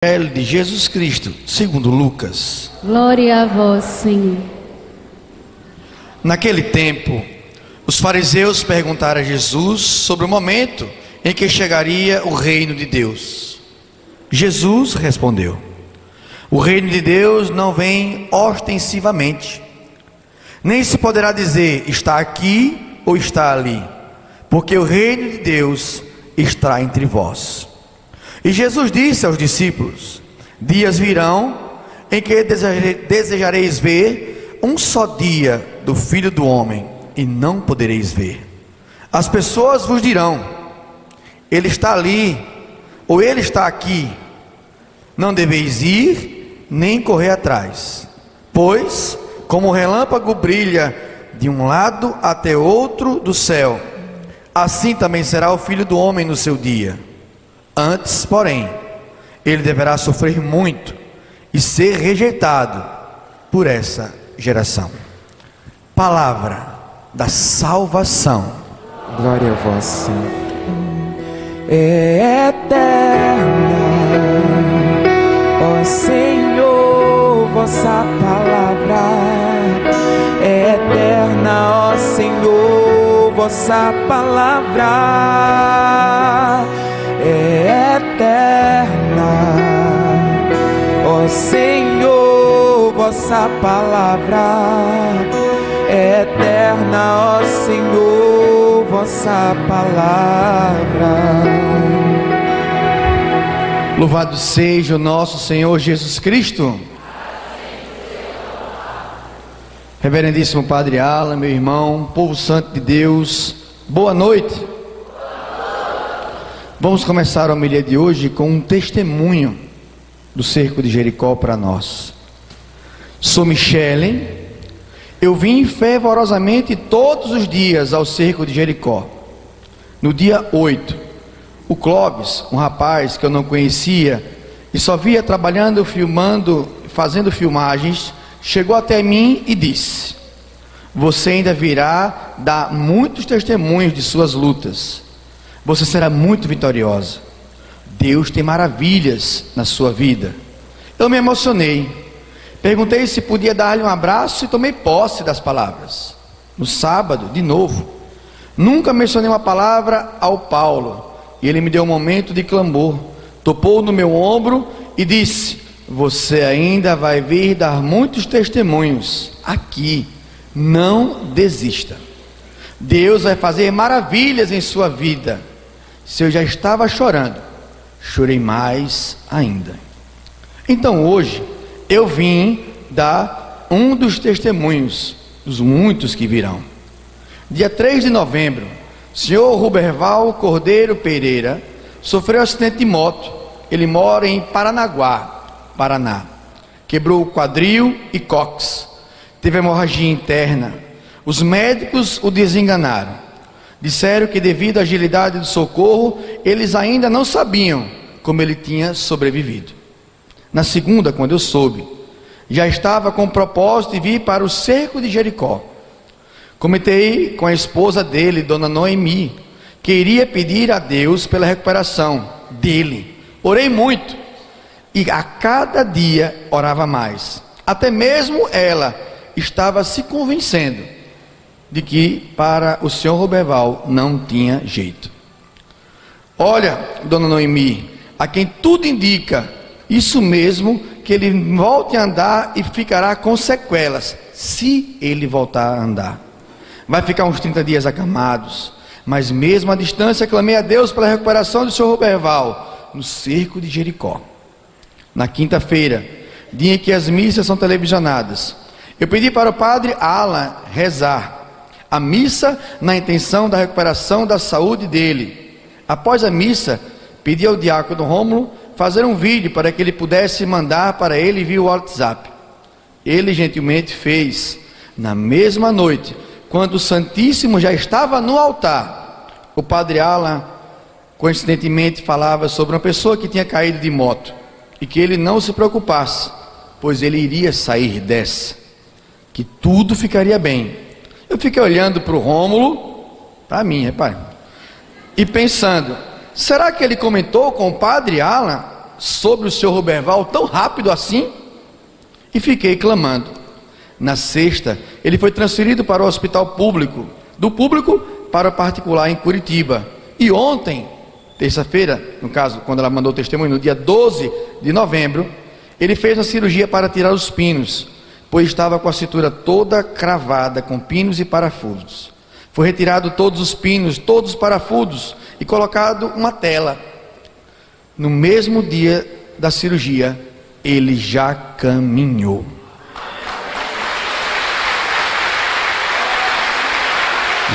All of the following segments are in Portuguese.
Evangelho de Jesus Cristo, segundo Lucas. Glória a vós, Senhor. Naquele tempo, os fariseus perguntaram a Jesus sobre o momento em que chegaria o reino de Deus. Jesus respondeu: o reino de Deus não vem ostensivamente, nem se poderá dizer está aqui ou está ali, porque o reino de Deus está entre vós. E Jesus disse aos discípulos: dias virão em que desejareis ver um só dia do Filho do Homem, e não podereis ver. As pessoas vos dirão: ele está ali, ou ele está aqui. Não deveis ir, nem correr atrás. Pois, como o relâmpago brilha de um lado até outro do céu, assim também será o Filho do Homem no seu dia. Antes, porém, ele deverá sofrer muito e ser rejeitado por essa geração. Palavra da salvação. Glória a vós, Senhor. É eterna, ó Senhor, vossa palavra. É eterna, ó Senhor, vossa palavra. É eterna, ó Senhor, vossa palavra. É eterna, ó Senhor, vossa palavra. Louvado seja o nosso Senhor Jesus Cristo. Reverendíssimo Padre Alan, meu irmão, povo santo de Deus, boa noite. Vamos começar a homilia de hoje com um testemunho do cerco de Jericó para nós. Sou Michele. Eu vim fervorosamente todos os dias ao cerco de Jericó. No dia 8, o Clóvis, um rapaz que eu não conhecia e só via trabalhando, filmando, fazendo filmagens, chegou até mim e disse: você ainda virá dar muitos testemunhos de suas lutas. Você será muito vitoriosa. Deus tem maravilhas na sua vida. Eu me emocionei. Perguntei se podia dar-lhe um abraço e tomei posse das palavras. No sábado, de novo, nunca mencionei uma palavra ao Paulo, e ele me deu um momento de clamor, topou no meu ombro e disse: você ainda vai vir dar muitos testemunhos aqui, não desista. Deus vai fazer maravilhas em sua vida. Se eu já estava chorando, chorei mais ainda. Então hoje eu vim dar um dos testemunhos dos muitos que virão. Dia 3 de novembro, o senhor Ruberval Cordeiro Pereira sofreu um acidente de moto. Ele mora em Paranaguá, Paraná. Quebrou o quadril e cóccix. Teve hemorragia interna. Os médicos o desenganaram. Disseram que devido à agilidade do socorro, eles ainda não sabiam como ele tinha sobrevivido. Na segunda, quando eu soube, já estava com o propósito de vir para o cerco de Jericó. Comentei com a esposa dele, Dona Noemi, que iria pedir a Deus pela recuperação dele. Orei muito e a cada dia orava mais. Até mesmo ela estava se convencendo de que para o senhor Ruberval não tinha jeito. Olha, Dona Noemi, a quem tudo indica, isso mesmo, que ele volte a andar e ficará com sequelas, se ele voltar a andar. Vai ficar uns 30 dias acamados, mas mesmo à distância clamei a Deus pela recuperação do senhor Ruberval, no cerco de Jericó. Na quinta-feira, dia em que as missas são televisionadas, eu pedi para o Padre Alan rezar a missa na intenção da recuperação da saúde dele. Após a missa, pedi ao diácono Rômulo fazer um vídeo para que ele pudesse mandar para ele via WhatsApp. Ele gentilmente fez. Na mesma noite, quando o Santíssimo já estava no altar, o Padre Alan coincidentemente falava sobre uma pessoa que tinha caído de moto e que ele não se preocupasse, pois ele iria sair dessa, que tudo ficaria bem. Eu fiquei olhando para o Rômulo, para mim, repare, e pensando: será que ele comentou com o Padre Alan sobre o Sr. Roberval tão rápido assim? E fiquei clamando. Na sexta, ele foi transferido para o hospital público, do público para o particular em Curitiba. E ontem, terça-feira, no caso, quando ela mandou o testemunho, no dia 12 de novembro, ele fez uma cirurgia para tirar os pinos, pois estava com a cintura toda cravada com pinos e parafusos. Foi retirado todos os pinos, todos os parafusos e colocado uma tela. No mesmo dia da cirurgia, ele já caminhou.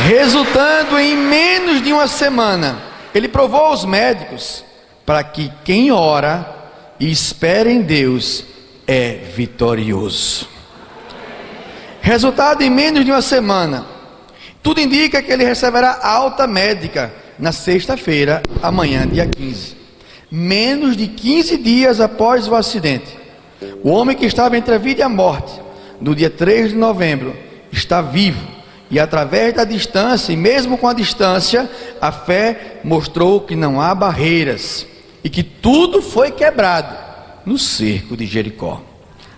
Resultando em menos de uma semana, ele provou aos médicos para que quem ora e espera em Deus é vitorioso. Resultado em menos de uma semana, tudo indica que ele receberá alta médica na sexta-feira, amanhã, dia 15. Menos de 15 dias após o acidente, o homem que estava entre a vida e a morte, no dia 3 de novembro, está vivo. E através da distância, e mesmo com a distância, a fé mostrou que não há barreiras e que tudo foi quebrado no cerco de Jericó.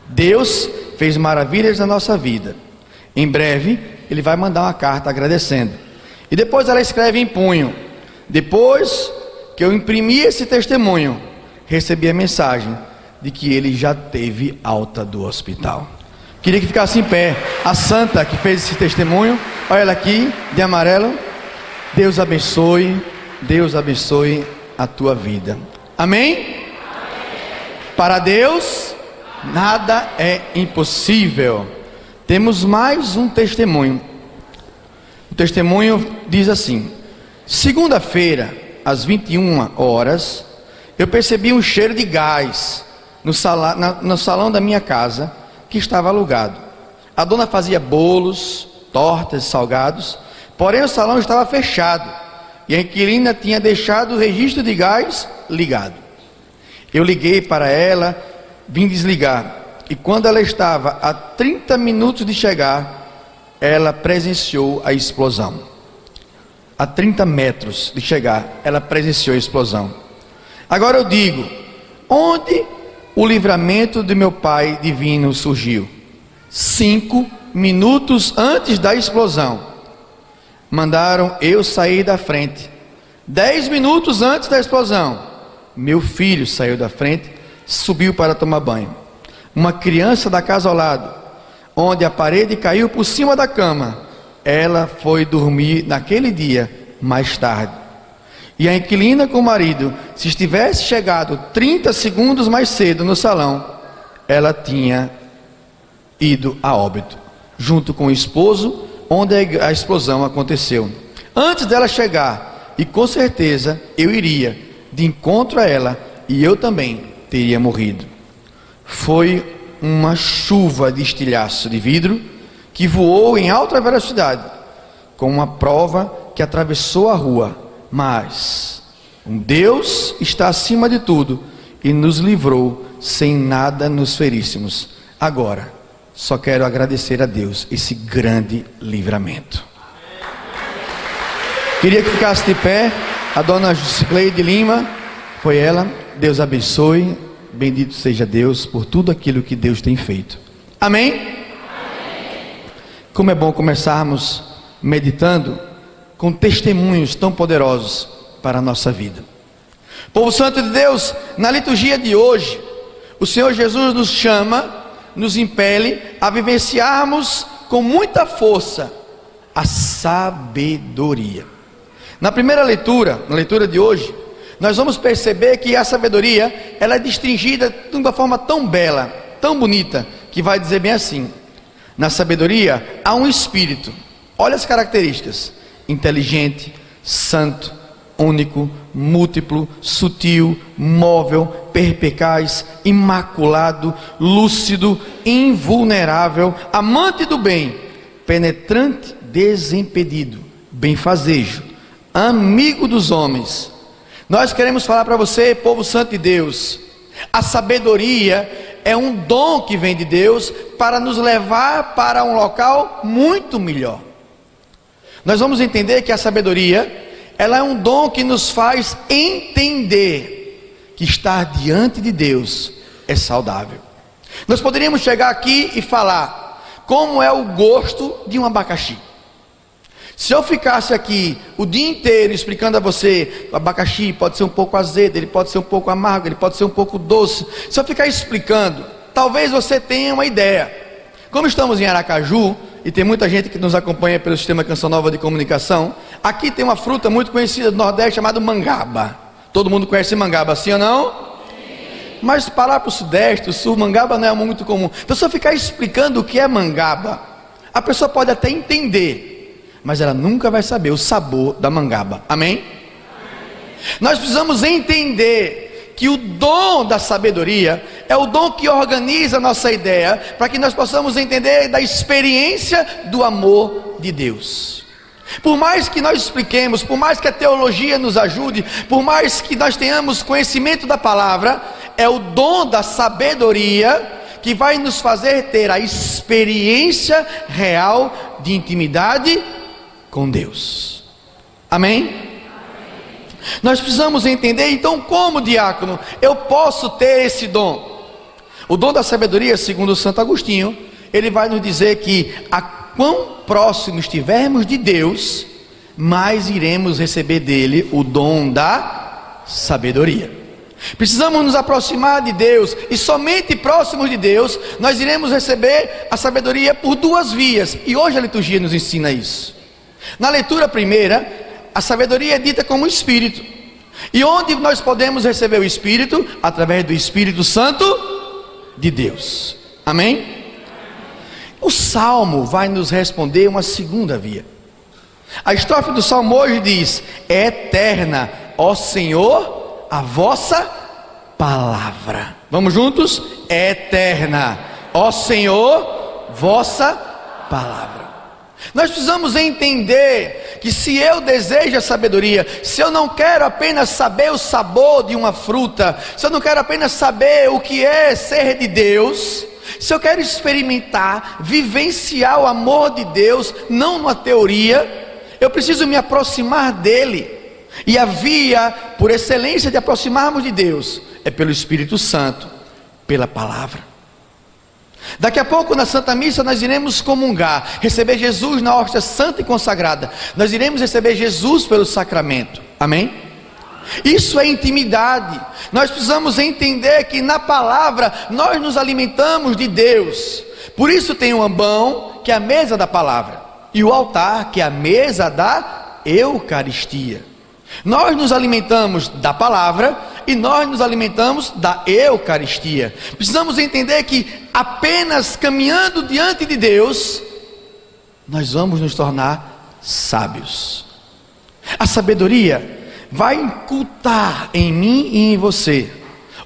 Deus fez maravilhas na nossa vida. Em breve, ele vai mandar uma carta agradecendo. E depois ela escreve em punho. Depois que eu imprimi esse testemunho, recebi a mensagem de que ele já teve alta do hospital. Queria que ficasse em pé a santa que fez esse testemunho. Olha ela aqui, de amarelo. Deus abençoe a tua vida. Amém? Amém. Para Deus, nada é impossível. Temos mais um testemunho. O testemunho diz assim: segunda-feira, às 21 horas, eu percebi um cheiro de gás no salão da minha casa, que estava alugado. A dona fazia bolos, tortas, salgados, porém o salão estava fechado e a inquilina tinha deixado o registro de gás ligado. Eu liguei para ela, vim desligar, e quando ela estava a 30 minutos de chegar, ela presenciou a explosão. A 30 metros de chegar, ela presenciou a explosão. Agora eu digo, onde o livramento de meu Pai divino surgiu? 5 minutos antes da explosão, mandaram eu sair da frente. 10 minutos antes da explosão, meu filho saiu da frente, subiu para tomar banho. Uma criança da casa ao lado, onde a parede caiu por cima da cama, ela foi dormir naquele dia mais tarde. E a inquilina com o marido, se estivesse chegado 30 segundos mais cedo no salão, ela tinha ido a óbito, junto com o esposo, onde a explosão aconteceu. Antes dela chegar, e com certeza eu iria de encontro a ela, e eu também teria morrido. Foi uma chuva de estilhaço de vidro, que voou em alta velocidade, com uma prova que atravessou a rua. Mas um Deus está acima de tudo e nos livrou sem nada nos feríssemos. Agora, só quero agradecer a Deus esse grande livramento. Queria que ficasse de pé a dona Juscleide Lima, foi ela. Deus abençoe, bendito seja Deus por tudo aquilo que Deus tem feito. Amém? Amém. Como é bom começarmos meditando com testemunhos tão poderosos para a nossa vida. Povo santo de Deus, na liturgia de hoje, o Senhor Jesus nos chama, nos impele a vivenciarmos com muita força a sabedoria. Na primeira leitura, na leitura de hoje, nós vamos perceber que a sabedoria, ela é distingida de uma forma tão bela, tão bonita, que vai dizer bem assim: na sabedoria há um espírito. Olha as características: inteligente, santo, único, múltiplo, sutil, móvel, perspicaz, imaculado, lúcido, invulnerável, amante do bem, penetrante, desimpedido, benfazejo, amigo dos homens. Nós queremos falar para você, povo santo de Deus, a sabedoria é um dom que vem de Deus para nos levar para um local muito melhor. Nós vamos entender que a sabedoria, ela é um dom que nos faz entender que estar diante de Deus é saudável. Nós poderíamos chegar aqui e falar como é o gosto de um abacaxi. Se eu ficasse aqui o dia inteiro explicando a você, o abacaxi pode ser um pouco azedo, ele pode ser um pouco amargo, ele pode ser um pouco doce. Se eu ficar explicando, talvez você tenha uma ideia. Como estamos em Aracaju, e tem muita gente que nos acompanha pelo sistema Canção Nova de Comunicação, aqui tem uma fruta muito conhecida do Nordeste chamada mangaba. Todo mundo conhece mangaba, sim ou não? Sim. Mas para lá para o Sudeste, o Sul, mangaba não é muito comum. Então se eu ficar explicando o que é mangaba, a pessoa pode até entender, mas ela nunca vai saber o sabor da mangaba. Amém? Amém? Nós precisamos entender que o dom da sabedoria é o dom que organiza a nossa ideia, para que nós possamos entender da experiência do amor de Deus. Por mais que nós expliquemos, por mais que a teologia nos ajude, por mais que nós tenhamos conhecimento da palavra, é o dom da sabedoria que vai nos fazer ter a experiência real de intimidade com Deus. Amém? Amém? Nós precisamos entender então como, diácono, eu posso ter esse dom. O dom da sabedoria, segundo Santo Agostinho, ele vai nos dizer que a quão próximo estivermos de Deus, mais iremos receber dele o dom da sabedoria. Precisamos nos aproximar de Deus, e somente próximos de Deus nós iremos receber a sabedoria por duas vias, e hoje a liturgia nos ensina isso. Na leitura primeira, a sabedoria é dita como Espírito. E onde nós podemos receber o Espírito? Através do Espírito Santo de Deus. Amém? O Salmo vai nos responder uma segunda via. A estrofe do Salmo hoje diz: é eterna, ó Senhor, a vossa palavra. Vamos juntos? É eterna, ó Senhor, vossa palavra. Nós precisamos entender que se eu desejo a sabedoria, se eu não quero apenas saber o sabor de uma fruta, se eu não quero apenas saber o que é ser de Deus, se eu quero experimentar, vivenciar o amor de Deus, não numa teoria, eu preciso me aproximar dele. E a via por excelência de aproximarmos de Deus é pelo Espírito Santo, pela palavra. Daqui a pouco na Santa Missa nós iremos comungar, receber Jesus na hóstia santa e consagrada. Nós iremos receber Jesus pelo sacramento. Amém? Isso é intimidade. Nós precisamos entender que na palavra nós nos alimentamos de Deus. Por isso tem o ambão, que é a mesa da palavra, e o altar, que é a mesa da Eucaristia. Nós nos alimentamos da palavra e nós nos alimentamos da Eucaristia. Precisamos entender que apenas caminhando diante de Deus nós vamos nos tornar sábios. A sabedoria vai incultar em mim e em você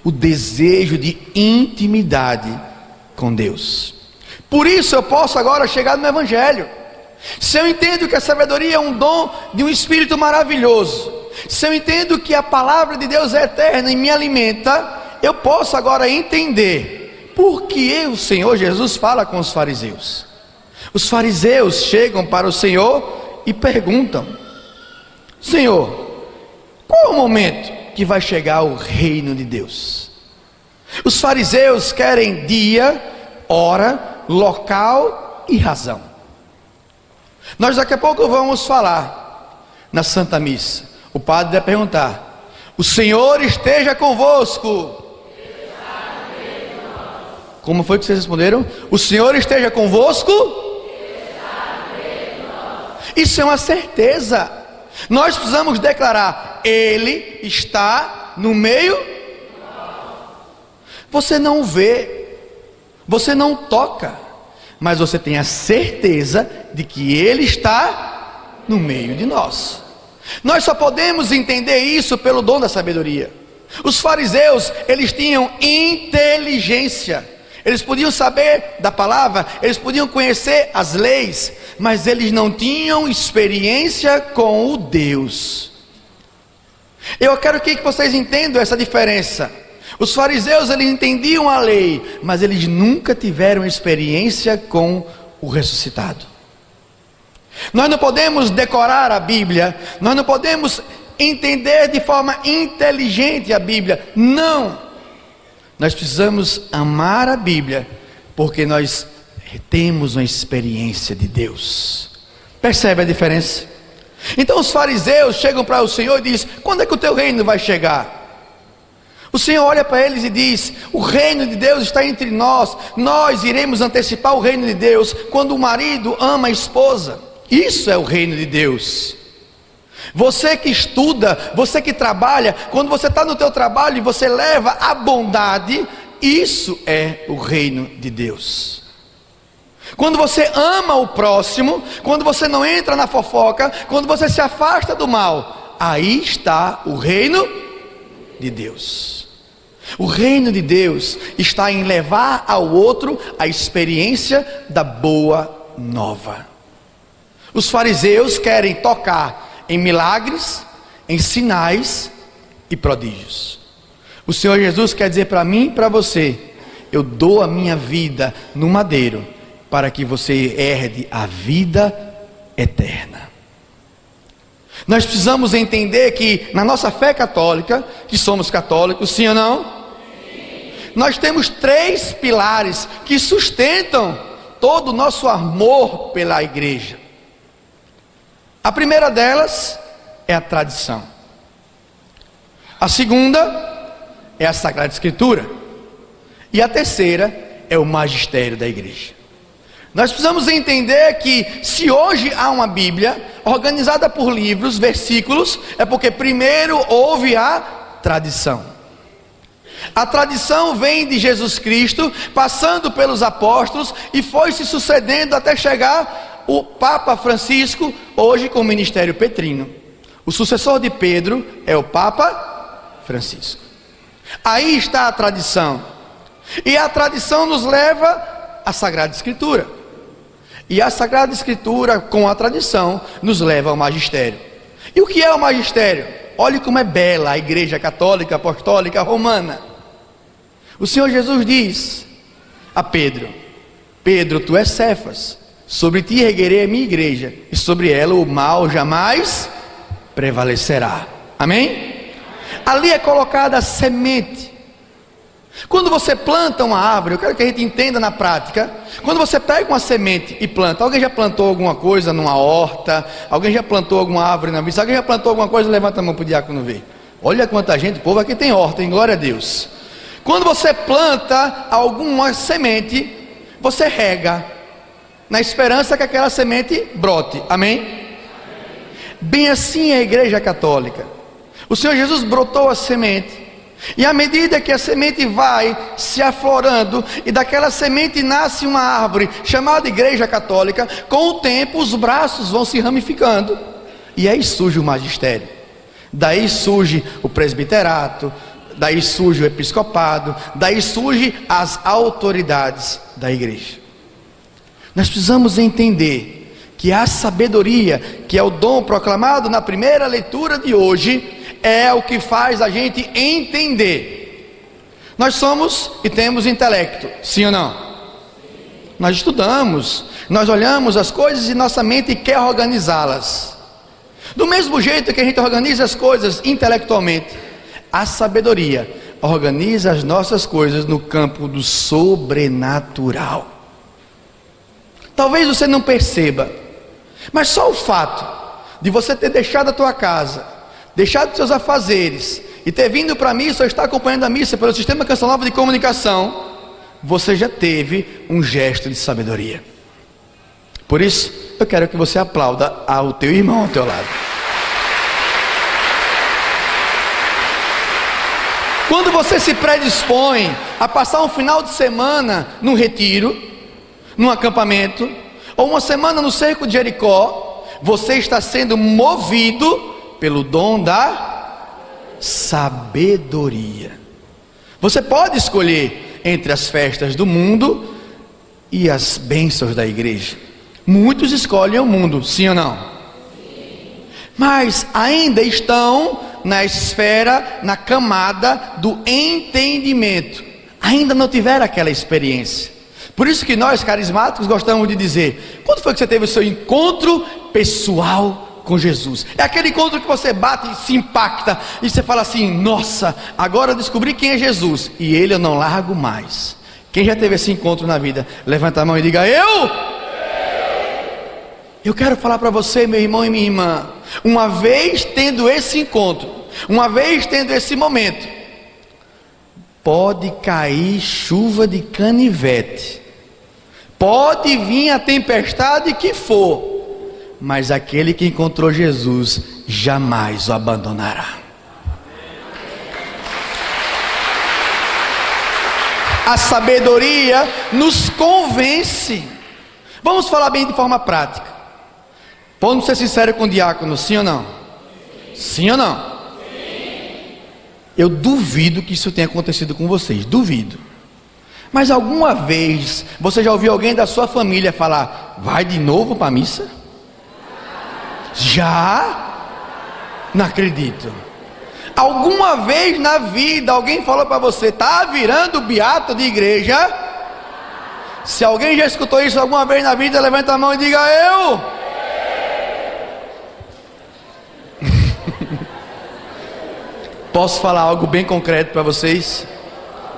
o desejo de intimidade com Deus. Por isso eu posso agora chegar no Evangelho. Se eu entendo que a sabedoria é um dom de um Espírito maravilhoso, se eu entendo que a palavra de Deus é eterna e me alimenta, eu posso agora entender por que o Senhor Jesus fala com os fariseus. Os fariseus chegam para o Senhor e perguntam: Senhor, qual é o momento que vai chegar o reino de Deus? Os fariseus querem dia, hora, local e razão. Nós daqui a pouco vamos falar na Santa Missa. O padre vai perguntar: o Senhor esteja convosco. Como foi que vocês responderam? O Senhor esteja convosco? Isso é uma certeza. Nós precisamos declarar: Ele está no meio. Você não vê, você não toca, mas você tem a certeza de que Ele está no meio de nós. Nós só podemos entender isso pelo dom da sabedoria. Os fariseus, eles tinham inteligência. Eles podiam saber da palavra, eles podiam conhecer as leis, mas eles não tinham experiência com o Deus. Eu quero que vocês entendam essa diferença. Os fariseus, eles entendiam a lei, mas eles nunca tiveram experiência com o ressuscitado. Nós não podemos decorar a Bíblia, nós não podemos entender de forma inteligente a Bíblia. Não! Nós precisamos amar a Bíblia, porque nós temos uma experiência de Deus. Percebe a diferença? Então os fariseus chegam para o Senhor e dizem: quando é que o teu reino vai chegar? O Senhor olha para eles e diz: o reino de Deus está entre nós. Nós iremos antecipar o reino de Deus quando o marido ama a esposa. Isso é o reino de Deus. Você que estuda, você que trabalha, quando você está no teu trabalho e você leva a bondade, isso é o reino de Deus. Quando você ama o próximo, quando você não entra na fofoca, quando você se afasta do mal, aí está o reino de Deus. O reino de Deus está em levar ao outro a experiência da boa nova. Os fariseus querem tocar em milagres, em sinais e prodígios. O Senhor Jesus quer dizer para mim e para você: eu dou a minha vida no madeiro para que você herde a vida eterna. Nós precisamos entender que na nossa fé católica, que somos católicos, sim ou não? Sim. Nós temos 3 pilares que sustentam todo o nosso amor pela igreja. A primeira delas é a tradição. A segunda é a Sagrada Escritura. E a terceira é o magistério da igreja. Nós precisamos entender que se hoje há uma Bíblia organizada por livros, versículos, é porque primeiro houve a tradição. A tradição vem de Jesus Cristo, passando pelos apóstolos e foi se sucedendo até chegar o Papa Francisco, hoje com o ministério petrino. O sucessor de Pedro é o Papa Francisco. Aí está a tradição. E a tradição nos leva à Sagrada Escritura. E a Sagrada Escritura, com a tradição, nos leva ao magistério. E o que é o magistério? Olhe como é bela a Igreja Católica Apostólica Romana. O Senhor Jesus diz a Pedro: Pedro, tu és Cefas, sobre ti erguerei a minha igreja, e sobre ela o mal jamais prevalecerá. Amém? Ali é colocada a semente. Quando você planta uma árvore, eu quero que a gente entenda na prática. Quando você pega uma semente e planta, alguém já plantou alguma coisa numa horta? Alguém já plantou alguma árvore na missa? Alguém já plantou alguma coisa? Levanta a mão para o diácono ver. Olha quanta gente, o povo aqui tem horta, hein? Glória a Deus. Quando você planta alguma semente, você rega, na esperança que aquela semente brote. Amém? Bem assim é a Igreja Católica. O Senhor Jesus brotou a semente. E à medida que a semente vai se aflorando, e daquela semente nasce uma árvore chamada Igreja Católica, com o tempo os braços vão se ramificando, e aí surge o magistério, daí surge o presbiterato, daí surge o episcopado, daí surge as autoridades da igreja. Nós precisamos entender que a sabedoria, que é o dom proclamado na primeira leitura de hoje, é o que faz a gente entender. Nós somos e temos intelecto, sim ou não? Nós estudamos, nós olhamos as coisas e nossa mente quer organizá-las. Do mesmo jeito que a gente organiza as coisas intelectualmente, a sabedoria organiza as nossas coisas no campo do sobrenatural. Talvez você não perceba, mas só o fato de você ter deixado a tua casa, deixado seus afazeres e ter vindo para a missa ou estar acompanhando a missa pelo sistema Canção Nova de comunicação, você já teve um gesto de sabedoria. Por isso, eu quero que você aplauda ao teu irmão ao teu lado. Quando você se predispõe a passar um final de semana num retiro, num acampamento, ou uma semana no cerco de Jericó, você está sendo movido pelo dom da sabedoria. Você pode escolher entre as festas do mundo e as bênçãos da igreja. Muitos escolhem o mundo, sim ou não? Sim. Mas ainda estão na esfera, na camada do entendimento. Ainda não tiveram aquela experiência. Por isso que nós carismáticos gostamos de dizer: quando foi que você teve o seu encontro pessoal com Jesus. É aquele encontro que você bate e se impacta, e você fala assim: nossa, agora eu descobri quem é Jesus, e Ele eu não largo mais. Quem já teve esse encontro na vida, levanta a mão e diga: eu quero falar para você, meu irmão e minha irmã, uma vez tendo esse encontro, uma vez tendo esse momento, pode cair chuva de canivete, pode vir a tempestade que for, mas aquele que encontrou Jesus jamais o abandonará. A sabedoria nos convence. Vamos falar bem de forma prática. Vamos ser sinceros com o diácono, sim ou não? Sim ou não? Sim. Eu duvido que isso tenha acontecido com vocês, duvido. Mas alguma vez você já ouviu alguém da sua família falar: vai de novo para a missa? Já? Não acredito. Alguma vez na vida alguém falou para você: está virando beato de igreja? Se alguém já escutou isso alguma vez na vida, levanta a mão e diga: eu. Posso falar algo bem concreto para vocês?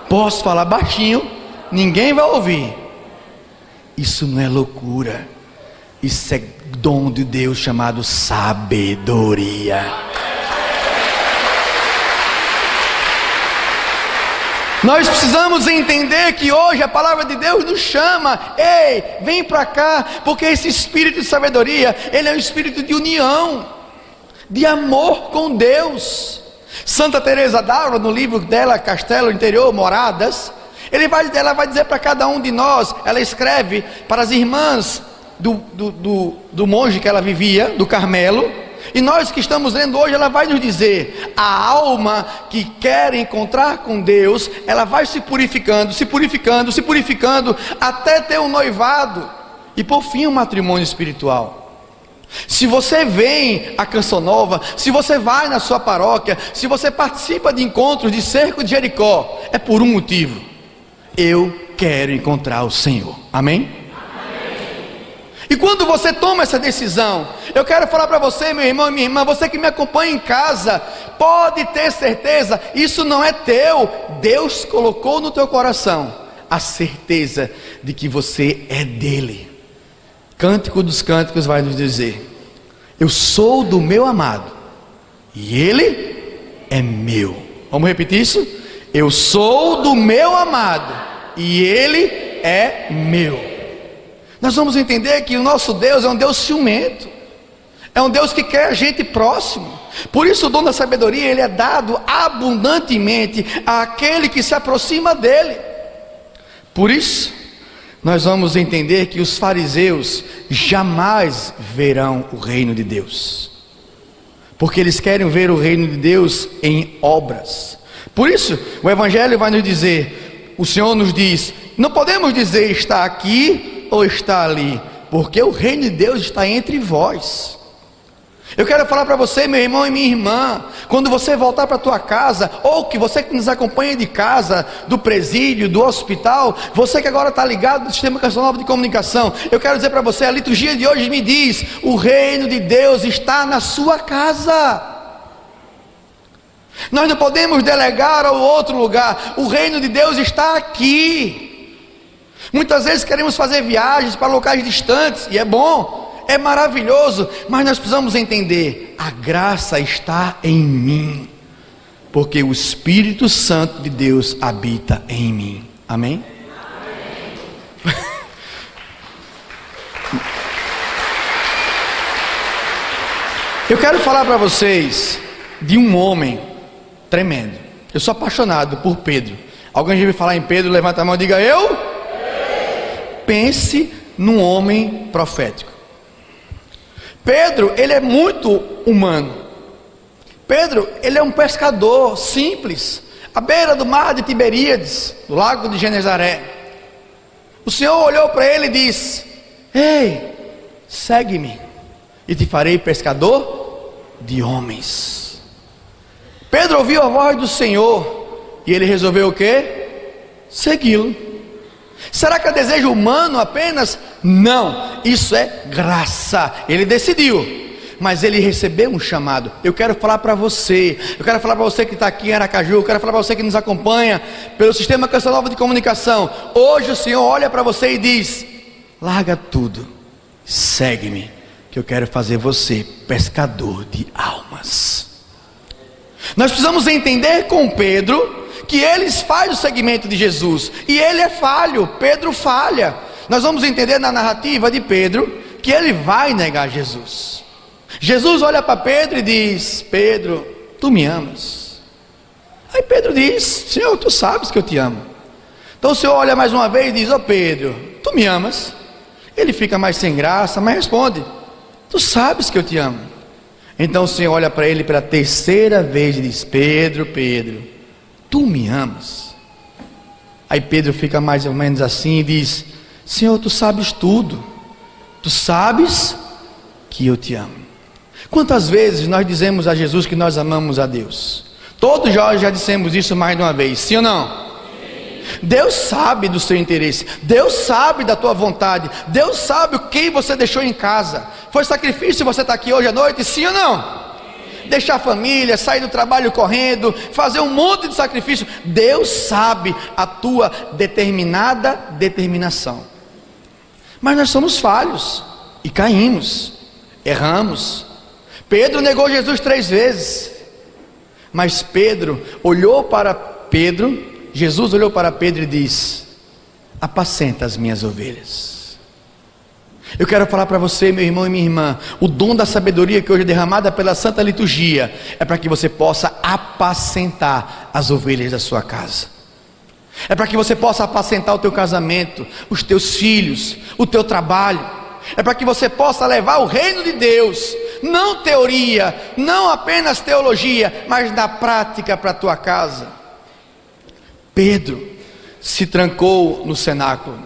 Posso falar baixinho, ninguém vai ouvir. Isso não é loucura, isso é dom de Deus chamado sabedoria. Nós precisamos entender que hoje a palavra de Deus nos chama: ei, vem para cá, porque esse espírito de sabedoria, ele é um espírito de união, de amor com Deus. Santa Teresa d'Ávila, no livro dela, Castelo Interior, Moradas, ela vai dizer para cada um de nós, ela escreve para as irmãs do monge que ela vivia, do Carmelo, e nós que estamos lendo hoje, ela vai nos dizer: a alma que quer encontrar com Deus, ela vai se purificando, se purificando, se purificando, até ter um noivado, e por fim um matrimônio espiritual. Se você vem à Canção Nova, se você vai na sua paróquia, se você participa de encontros de cerco de Jericó, é por um motivo: eu quero encontrar o Senhor. Amém? E quando você toma essa decisão, eu quero falar para você, meu irmão e minha irmã, você que me acompanha em casa, pode ter certeza, isso não é teu, Deus colocou no teu coração a certeza de que você é dele. Cântico dos Cânticos vai nos dizer: eu sou do meu amado e ele é meu. Vamos repetir isso? Eu sou do meu amado e ele é meu. Nós vamos entender que o nosso Deus é um Deus ciumento, é um Deus que quer a gente próximo. Por isso o dom da sabedoria, ele é dado abundantemente àquele que se aproxima dele. Por isso nós vamos entender que os fariseus jamais verão o reino de Deus, porque eles querem ver o reino de Deus em obras. Por isso o Evangelho vai nos dizer, o Senhor nos diz: não podemos dizer está aqui ou está ali, porque o reino de Deus está entre vós. Eu quero falar para você, meu irmão e minha irmã, quando você voltar para a tua casa, ou que você que nos acompanha de casa, do presídio, do hospital, você que agora está ligado no Sistema Canção Nova de Comunicação, eu quero dizer para você, a liturgia de hoje me diz: o reino de Deus está na sua casa. Nós não podemos delegar ao outro lugar, o reino de Deus está aqui. Muitas vezes queremos fazer viagens para locais distantes, e é bom, é maravilhoso, mas nós precisamos entender: a graça está em mim, porque o Espírito Santo de Deus habita em mim. Amém? Amém. Eu quero falar para vocês de um homem tremendo. Eu sou apaixonado por Pedro. Alguém já ouviu falar em Pedro? Levanta a mão e diga: eu. Pense num homem profético. Pedro, ele é muito humano. Pedro, ele é um pescador simples, à beira do mar de Tiberíades, do lago de Genezaré. O Senhor olhou para ele e disse: ei, segue-me e te farei pescador de homens. Pedro ouviu a voz do Senhor e ele resolveu o quê? Segui-lo. Será que é desejo humano apenas? Não, isso é graça. Ele decidiu. mas ele recebeu um chamado. Eu quero falar para você, que está aqui em Aracaju, eu quero falar para você que nos acompanha pelo Sistema Canção Nova de Comunicação. Hoje o Senhor olha para você e diz: larga tudo, segue-me, que eu quero fazer você pescador de almas. Nós precisamos entender com Pedro que ele faz o seguimento de Jesus, e ele é falho, Pedro falha. Nós vamos entender na narrativa de Pedro que ele vai negar Jesus. Jesus olha para Pedro e diz: Pedro, tu me amas? Aí Pedro diz: Senhor, tu sabes que eu te amo. Então o Senhor olha mais uma vez e diz: ô Pedro, tu me amas? Ele fica mais sem graça, mas responde: tu sabes que eu te amo. Então o Senhor olha para ele pela terceira vez e diz: Pedro, Pedro, tu me amas? Aí Pedro fica mais ou menos assim e diz: Senhor, tu sabes tudo, tu sabes que eu te amo. Quantas vezes nós dizemos a Jesus que nós amamos a Deus? Todos já dissemos isso mais de uma vez, sim ou não? Sim. Deus sabe do seu interesse, Deus sabe da tua vontade, Deus sabe o que você deixou em casa. Foi sacrifício você estar aqui hoje à noite, sim ou não? Deixar a família, sair do trabalho correndo, fazer um monte de sacrifício. Deus sabe a tua determinação. Mas nós somos falhos e caímos, erramos. Pedro negou Jesus 3 vezes, mas Jesus olhou para Pedro e disse: apacenta as minhas ovelhas. Eu quero falar para você, meu irmão e minha irmã, o dom da sabedoria que hoje é derramada pela Santa Liturgia é para que você possa apacentar as ovelhas da sua casa. É para que você possa apacentar o teu casamento, os teus filhos, o teu trabalho. É para que você possa levar o reino de Deus, não teoria, não apenas teologia, mas na prática para a tua casa. Pedro se trancou no cenáculo.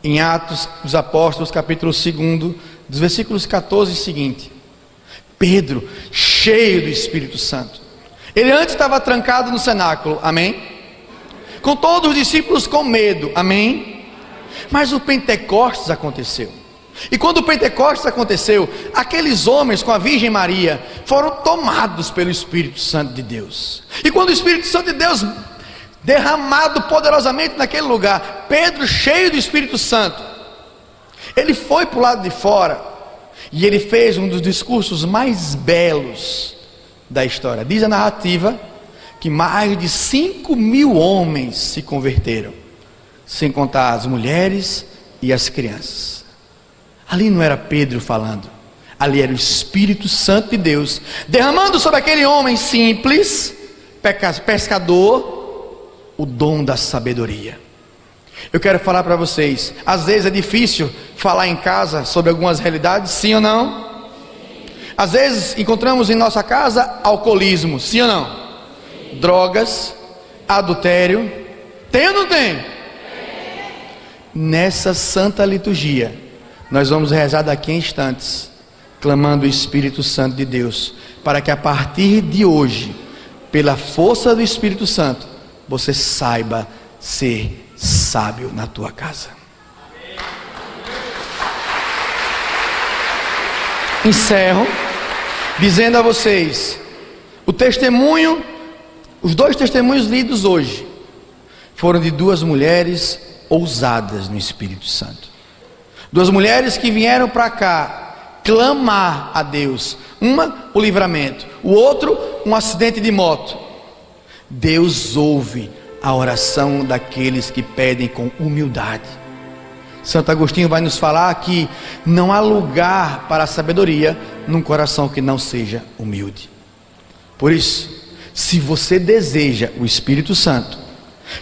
Em Atos dos Apóstolos, capítulo 2, dos versículos 14 e seguinte, Pedro, cheio do Espírito Santo, ele antes estava trancado no cenáculo, amém? Com todos os discípulos com medo, amém? Mas o Pentecostes aconteceu. E quando o Pentecostes aconteceu, aqueles homens com a Virgem Maria foram tomados pelo Espírito Santo de Deus. E quando o Espírito Santo de Deus derramado poderosamente naquele lugar, Pedro, cheio do Espírito Santo, ele foi para o lado de fora e ele fez um dos discursos mais belos da história. Diz a narrativa que mais de 5.000 homens se converteram, sem contar as mulheres e as crianças. Ali não era Pedro falando, ali era o Espírito Santo de Deus derramando sobre aquele homem simples, pescador, o dom da sabedoria. Eu quero falar para vocês, às vezes é difícil falar em casa sobre algumas realidades, sim ou não? Às vezes encontramos em nossa casa alcoolismo, sim ou não? Drogas, adultério, tem ou não tem? Nessa santa liturgia, nós vamos rezar daqui a instantes, clamando o Espírito Santo de Deus, para que a partir de hoje, pela força do Espírito Santo, você saiba ser sábio na tua casa. Encerro dizendo a vocês, os 2 testemunhos lidos hoje foram de 2 mulheres ousadas no Espírito Santo. 2 mulheres que vieram para cá clamar a Deus. Uma, o livramento, o outro, um acidente de moto. Deus ouve a oração daqueles que pedem com humildade. Santo Agostinho vai nos falar que não há lugar para a sabedoria num coração que não seja humilde. Por isso, se você deseja o Espírito Santo,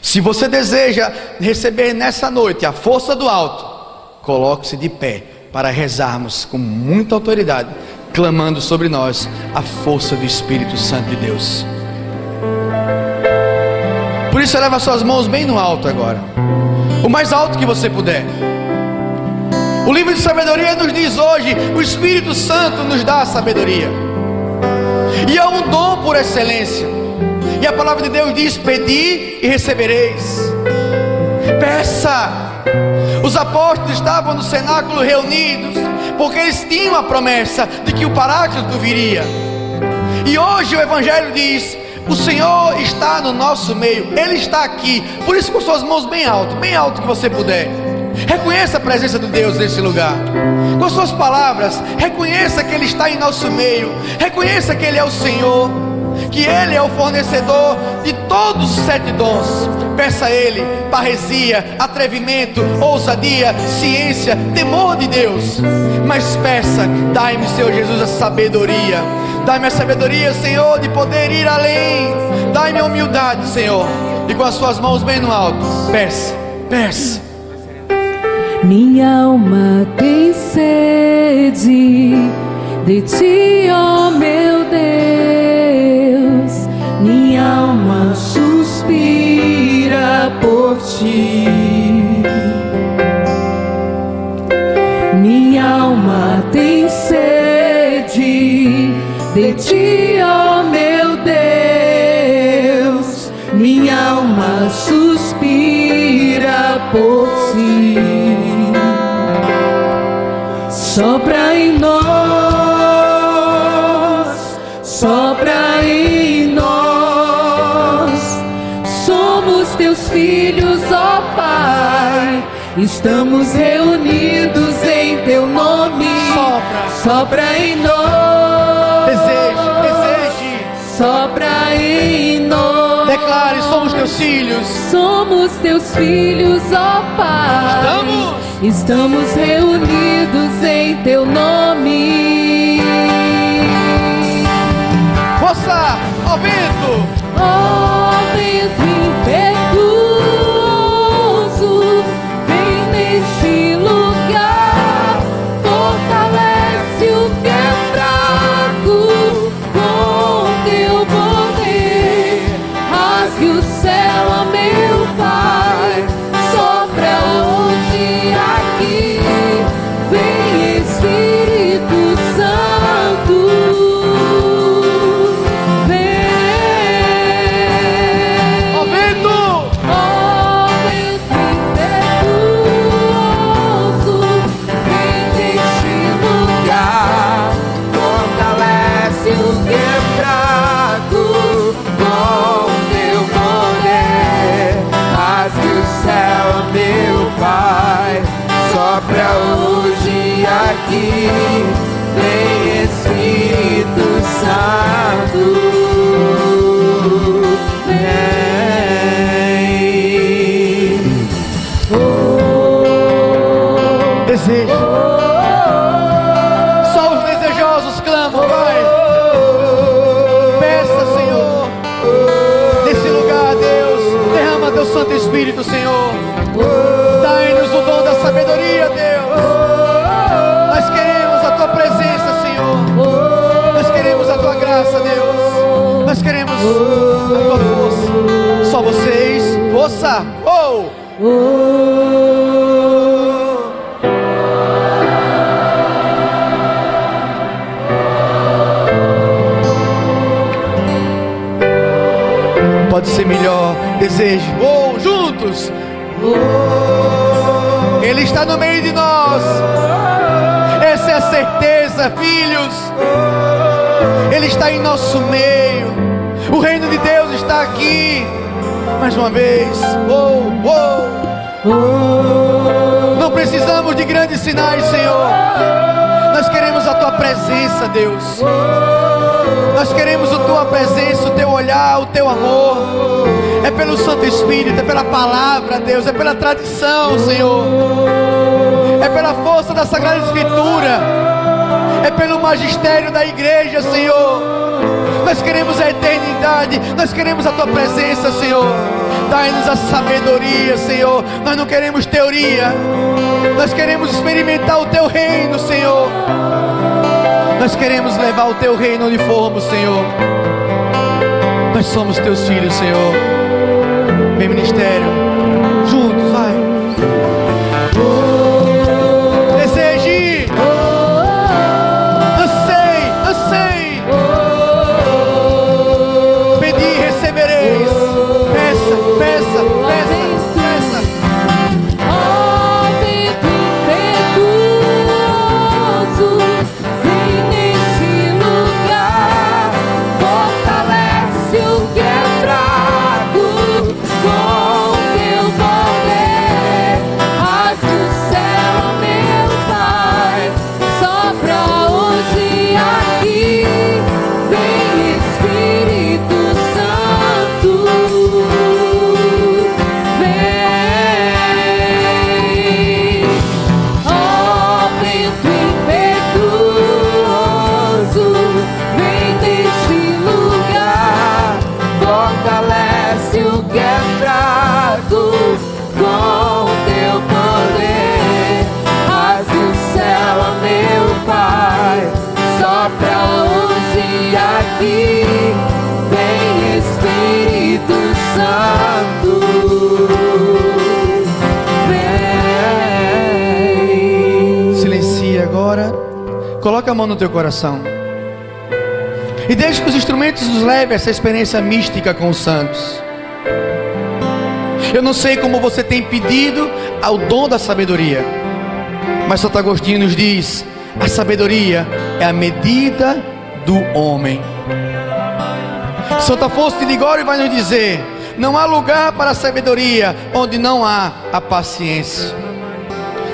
se você deseja receber nessa noite a força do alto, coloque-se de pé para rezarmos com muita autoridade, clamando sobre nós a força do Espírito Santo de Deus. Por isso, eleva suas mãos bem no alto agora, o mais alto que você puder. O livro de sabedoria nos diz hoje, o Espírito Santo nos dá a sabedoria, e é um dom por excelência. E a palavra de Deus diz: pedi e recebereis. Peça. Os apóstolos estavam no cenáculo reunidos, porque eles tinham a promessa de que o Paráclito viria. E hoje o Evangelho diz: o Senhor está no nosso meio, Ele está aqui. Por isso, com suas mãos bem alto que você puder, reconheça a presença de Deus nesse lugar. Com suas palavras, reconheça que Ele está em nosso meio. Reconheça que Ele é o Senhor, que Ele é o fornecedor de todos os 7 dons. Peça a Ele parresia, atrevimento, ousadia, ciência, temor de Deus. Mas peça: dai-me, Senhor Jesus, a sabedoria. Dai-me a sabedoria, Senhor, de poder ir além. Dai-me a humildade, Senhor. E com as suas mãos bem no alto, peça, peça. Minha alma tem sede de ti, ó meu Deus. Minha alma suspira por ti. Minha alma tem sede de ti, ó meu Deus. Minha alma suspira por ti. Sopra em nós, sopra em nós. Somos teus filhos, ó Pai. Estamos reunidos em teu nome. Sopra em nós. Deseje. Sopra em nós. Declare: somos teus filhos. Somos teus filhos, ó Pai. Estamos reunidos em teu nome. Força, ó vento. Ó vento impetuoso, vem neste lugar. Fortalece o que é fraco com teu poder. Rasgue o céu, ó meu Pai. Sopra hoje aqui. Vem Espírito Santo. Vem. Ó vento. Ó vento impetuoso, vem neste lugar. Fortalece o que é fraco com teu poder. Rasgue o céu, meu Pai. Sopra hoje aqui. Vem Espírito Santo. Vem. Desejo. Só os desejosos clamam, Pai. Peça, Senhor, nesse lugar, Deus. Derrama teu Santo Espírito, Senhor. Dai-nos o dom da sabedoria, Deus. Nós queremos a tua presença, Senhor. Nós queremos a tua graça, Deus. Nós queremos a tua força. Só vocês. Força. Oh! Pode ser melhor. Desejo. Oh, juntos. Ele está no meio de nós. Essa é a certeza, filhos. Ele está em nosso meio. O reino de Deus está aqui. Mais uma vez. Oh, oh. Não precisamos de grandes sinais, Senhor. Nós queremos a tua presença, Deus. Nós queremos a tua presença, o teu olhar, o teu amor. É pelo Santo Espírito, é pela palavra, Deus. É pela tradição, Senhor. É pela força da Sagrada Escritura. É pelo magistério da igreja, Senhor. Nós queremos a eternidade. Nós queremos a tua presença, Senhor. Dai-nos a sabedoria, Senhor. Nós não queremos teoria. Nós queremos experimentar o teu reino, Senhor. Nós queremos levar o teu reino onde formos, Senhor. Nós somos teus filhos, Senhor. Vem, ministério. Juntos, vai. Deseje. Anseie. Pedi e recebereis. Peça. Ó vento Santo, vem. Silencia agora. Coloca a mão no teu coração. E deixe que os instrumentos nos levem a essa experiência mística com os santos. Eu não sei como você tem pedido ao dom da sabedoria, mas Santo Agostinho nos diz: a sabedoria é a medida do homem. Santo Afonso de Ligório vai nos dizer: não há lugar para a sabedoria onde não há a paciência.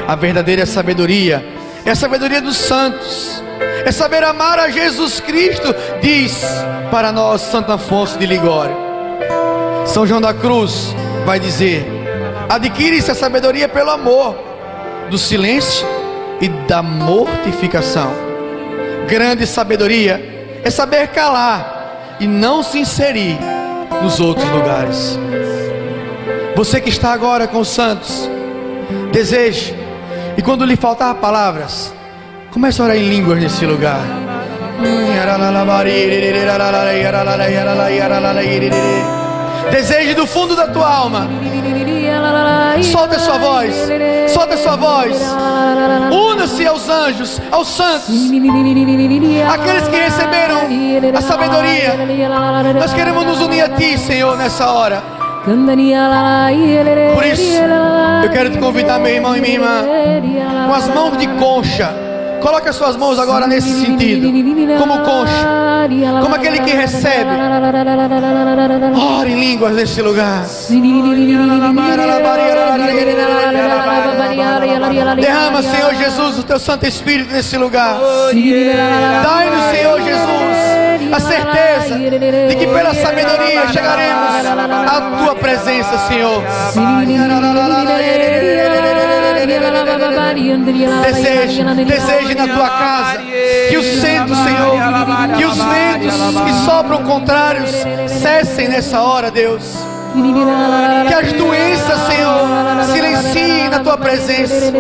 A verdadeira sabedoria é a sabedoria dos santos, é saber amar a Jesus Cristo, diz para nós Santo Afonso de Ligório. São João da Cruz vai dizer: adquire-se a sabedoria pelo amor, do silêncio e da mortificação. Grande sabedoria é saber calar e não se inserir nos outros lugares. Você que está agora com os santos, deseje, e quando lhe faltar palavras, comece a orar em línguas nesse lugar. Deseje do fundo da tua alma. Solta a sua voz. Solta a sua voz. Una-se aos anjos, aos santos, aqueles que receberam a sabedoria. Nós queremos nos unir a Ti, Senhor, nessa hora. Por isso, eu quero te convidar, meu irmão e minha irmã, com as mãos de concha. Coloque as suas mãos agora nesse sentido, como concha, como aquele que recebe. Ore em línguas nesse lugar. Derrama, Senhor Jesus, o Teu Santo Espírito nesse lugar. Dai-nos, Senhor Jesus, a certeza de que pela sabedoria chegaremos à Tua presença, Senhor. Deseje na tua casa que o centro, Senhor, que os ventos que sopram contrários cessem nessa hora, Deus. Que as doenças, Senhor, silenciem na tua presença.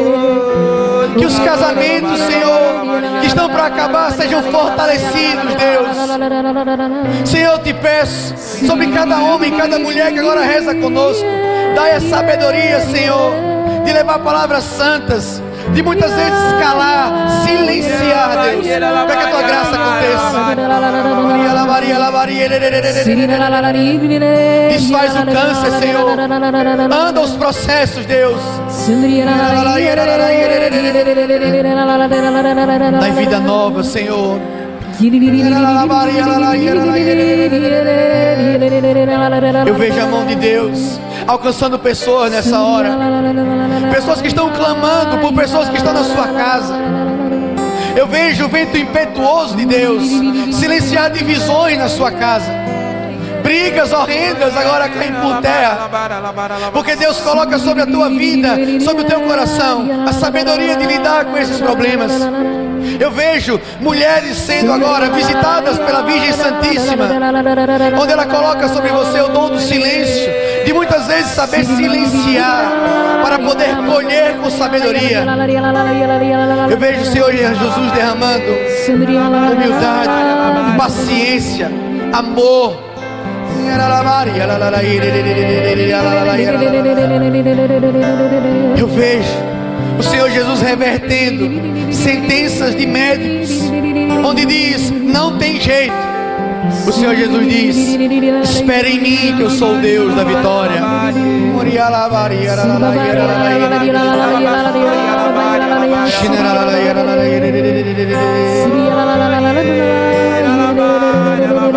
Que os casamentos, Senhor, que estão para acabar, sejam fortalecidos, Deus. Senhor, eu te peço, sobre cada homem, cada mulher que agora reza conosco, dai a sabedoria, Senhor, de levar palavras santas, de muitas vezes calar, silenciar, Deus, para que a tua graça aconteça. Desfaz o câncer, Senhor. Anda os processos, Deus. Dai vida nova, Senhor. Eu vejo a mão de Deus alcançando pessoas nessa hora. Pessoas que estão clamando por pessoas que estão na sua casa. Eu vejo o vento impetuoso de Deus silenciar divisões na sua casa. Brigas horrendas agora caem por terra, porque Deus coloca sobre a tua vida, sobre o teu coração, a sabedoria de lidar com esses problemas. Eu vejo mulheres sendo agora visitadas pela Virgem Santíssima, onde ela coloca sobre você o dom do silêncio, de muitas vezes saber silenciar para poder colher com sabedoria. Eu vejo o Senhor Jesus derramando humildade, paciência, amor. Eu vejo o Senhor Jesus revertendo sentenças de médicos, onde diz: não tem jeito. O Senhor Jesus diz: espere em mim, que eu sou o Deus da vitória.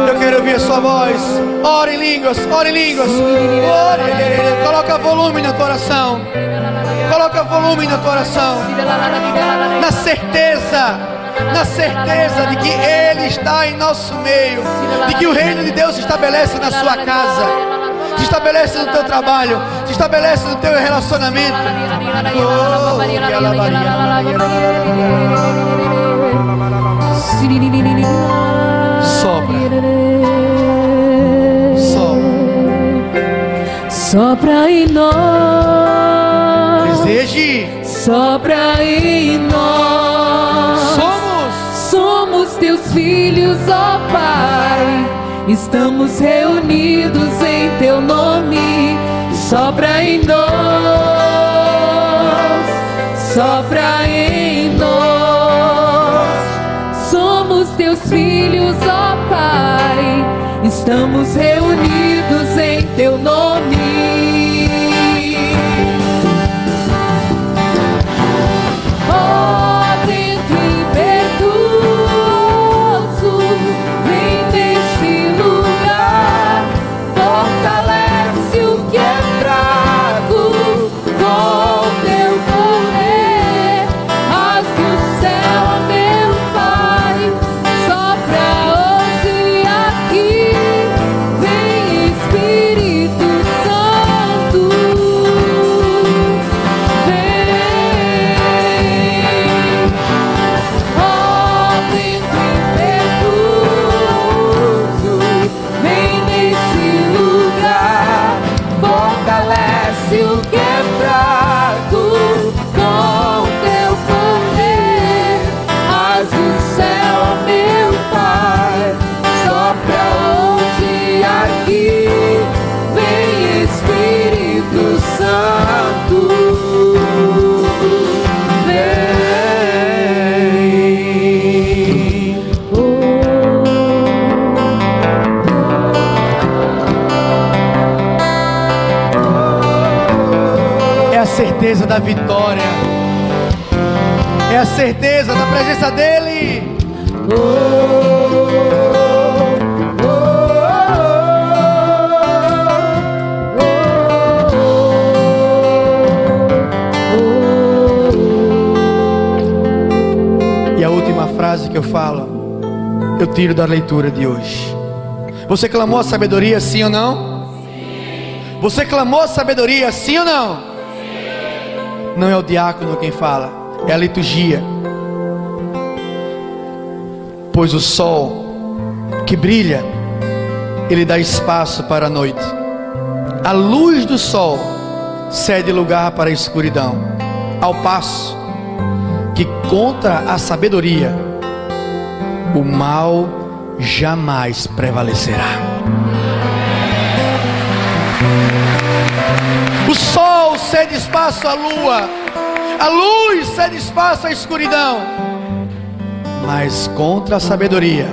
Eu quero ouvir a sua voz. Ore em línguas, ore em línguas. Ore. Coloca volume na tua oração. Coloca volume na tua oração. Na certeza de que Ele está em nosso meio, de que o reino de Deus se estabelece na sua casa, se estabelece no teu trabalho, se estabelece no teu relacionamento. Sopra. Sopra em nós. Deseje. Sopra em nós. Somos teus filhos, ó Pai. estamos reunidos em teu nome. Sopra em nós, sopra em nós. Somos teus filhos, ó Pai, estamos reunidos em teu nome. Certeza da vitória, é a certeza da presença dele. E a última frase que eu falo, eu tiro da leitura de hoje. Você clamou a sabedoria, sim ou não? Sim. Você clamou a sabedoria, sim ou não? Não é o diácono quem fala, é a liturgia. Pois o sol que brilha, ele dá espaço para a noite. A luz do sol cede lugar para a escuridão, ao passo que contra a sabedoria o mal jamais prevalecerá. O sol cede espaço à lua, a luz cede espaço à escuridão, mas contra a sabedoria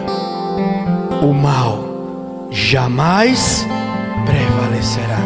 o mal jamais prevalecerá.